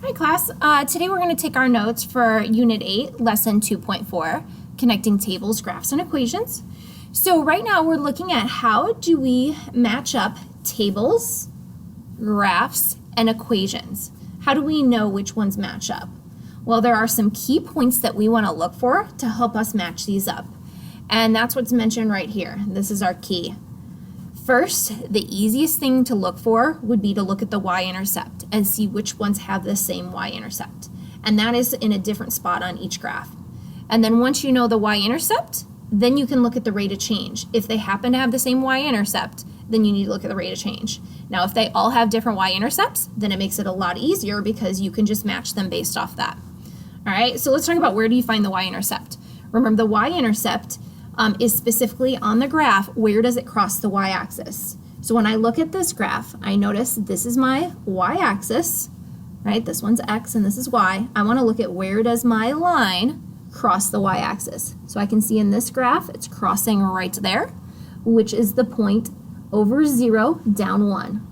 Hi class, today we're going to take our notes for Unit 8, Lesson 2.4, Connecting Tables, Graphs, and Equations. So right now we're looking at how do we match up tables, graphs, and equations. How do we know which ones match up? Well, there are some key points that we want to look for to help us match these up. And that's what's mentioned right here. This is our key. First, the easiest thing to look for would be to look at the y-intercept and see which ones have the same y-intercept. And that is in a different spot on each graph. And then once you know the y-intercept, then you can look at the rate of change. If they happen to have the same y-intercept, then you need to look at the rate of change. Now, if they all have different y-intercepts, then it makes it a lot easier because you can just match them based off that. All right, so let's talk about where do you find the y-intercept. Remember, the y-intercept is specifically on the graph, where does it cross the y-axis? So when I look at this graph, I notice this is my y-axis, right? This one's x and this is y. I want to look at where does my line cross the y-axis. So I can see in this graph, it's crossing right there, which is the point over 0, down 1.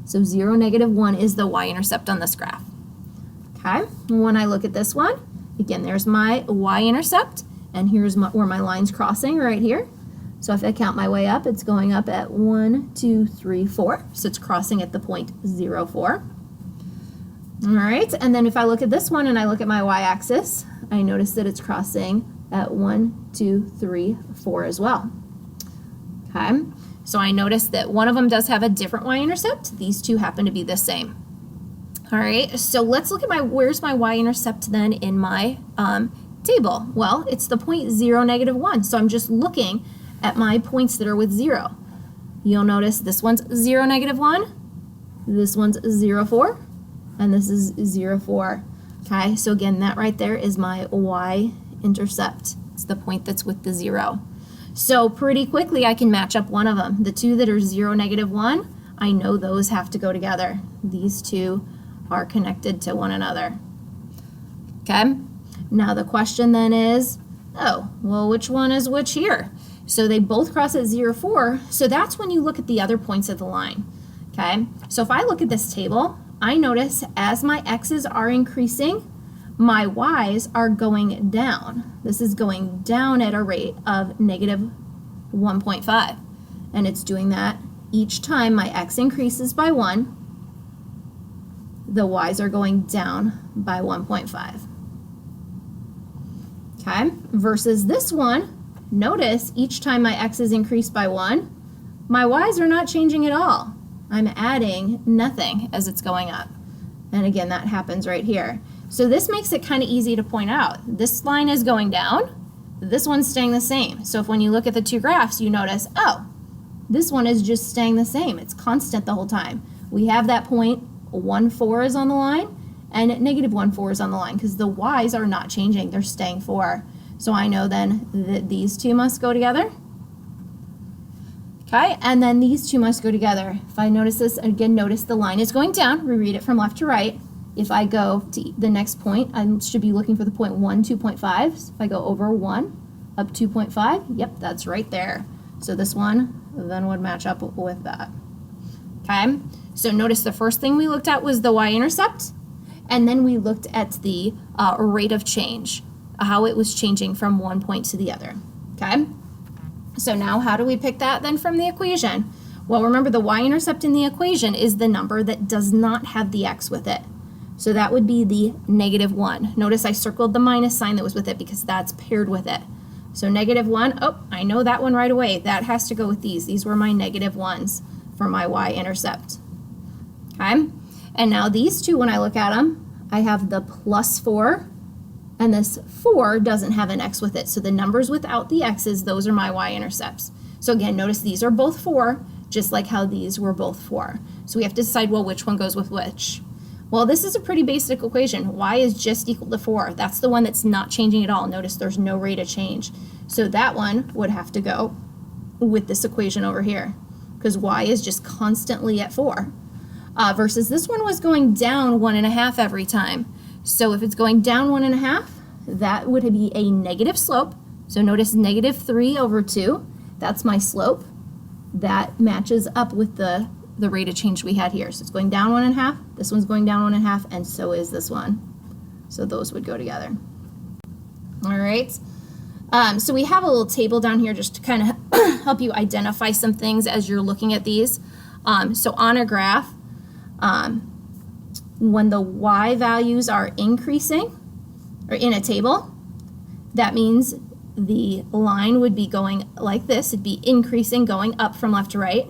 So 0, -1 is the y-intercept on this graph. Okay, when I look at this one, again, there's my y-intercept. And here's where my line's crossing right here. So if I count my way up, it's going up at 1, 2, 3, 4. So it's crossing at the point 0, 4. All right, and then if I look at this one and I look at my y-axis, I notice that it's crossing at 1, 2, 3, 4 as well. Okay, so I notice that one of them does have a different y-intercept. These two happen to be the same. All right, so let's look at where's my y-intercept then in my table? Well, it's the point 0, -1. So I'm just looking at my points that are with 0. You'll notice this one's 0, -1, this one's 0, 4, and this is 0, 4. Okay, so again, that right there is my y-intercept. It's the point that's with the 0. So pretty quickly I can match up one of them. The two that are 0, -1, I know those have to go together. These two are connected to one another. Okay? Now the question then is, oh, well, which one is which here? So they both cross at 0, 4, so that's when you look at the other points of the line, okay? So if I look at this table, I notice as my x's are increasing, my y's are going down. This is going down at a rate of -1.5, and it's doing that each time my x increases by 1, the y's are going down by 1.5. Okay, versus this one, notice each time my x's increase by 1, my y's are not changing at all. I'm adding nothing as it's going up. And again, that happens right here. So this makes it kind of easy to point out. This line is going down, this one's staying the same. So if when you look at the two graphs, you notice, oh, this one is just staying the same. It's constant the whole time. We have that point, 1, 4 is on the line, and -1, 4 is on the line because the y's are not changing, they're staying 4. So I know then that these two must go together. Okay, and then these two must go together. If I notice this, again, notice the line is going down. We read it from left to right. If I go to the next point, I should be looking for the point 1, 2.5. So if I go over 1, up 2.5, yep, that's right there. So this one then would match up with that. Okay, so notice the first thing we looked at was the y-intercept. And then we looked at the rate of change, how it was changing from one point to the other, okay? So now how do we pick that then from the equation? Well, remember the y-intercept in the equation is the number that does not have the x with it. So that would be the -1. Notice I circled the minus sign that was with it because that's paired with it. So -1, oh, I know that one right away. That has to go with these. These were my -1s for my y-intercept, okay? And now these two, when I look at them, I have the +4, and this 4 doesn't have an x with it. So the numbers without the x's, those are my y-intercepts. So again, notice these are both 4, just like how these were both 4. So we have to decide, well, which one goes with which. Well, this is a pretty basic equation. Y is just equal to 4. That's the one that's not changing at all. Notice there's no rate of change. So that one would have to go with this equation over here because y is just constantly at 4. Versus this one was going down 1.5 every time. So if it's going down 1.5, that would be a negative slope. So notice -3 over 2, that's my slope. That matches up with the the rate of change we had here. So it's going down 1.5, this one's going down 1.5, and so is this one. So those would go together. All right. So we have a little table down here just to kind of help you identify some things as you're looking at these. So on a graph, when the y values are increasing, or in a table, that means the line would be going like this. It'd be increasing, going up from left to right.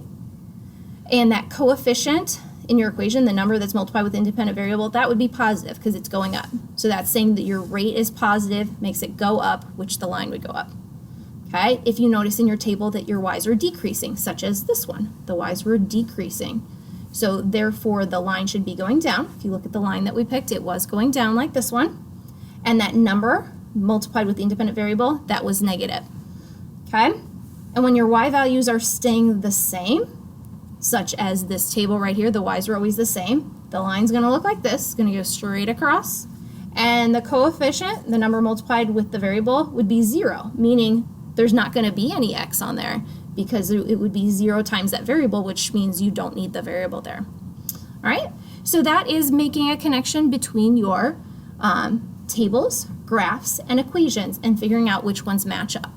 And that coefficient in your equation, the number that's multiplied with the independent variable, that would be positive because it's going up. So that's saying that your rate is positive, makes it go up, which the line would go up. Okay, if you notice in your table that your y's are decreasing, such as this one, the y's were decreasing. So therefore the line should be going down. If you look at the line that we picked, it was going down like this one. And that number multiplied with the independent variable, that was negative. Okay, and when your y values are staying the same, such as this table right here, the y's are always the same, the line's going to look like this. It's going to go straight across. And the coefficient, the number multiplied with the variable, would be 0, meaning there's not going to be any x on there because it would be 0 times that variable, which means you don't need the variable there. All right, so that is making a connection between your tables, graphs, and equations and figuring out which ones match up.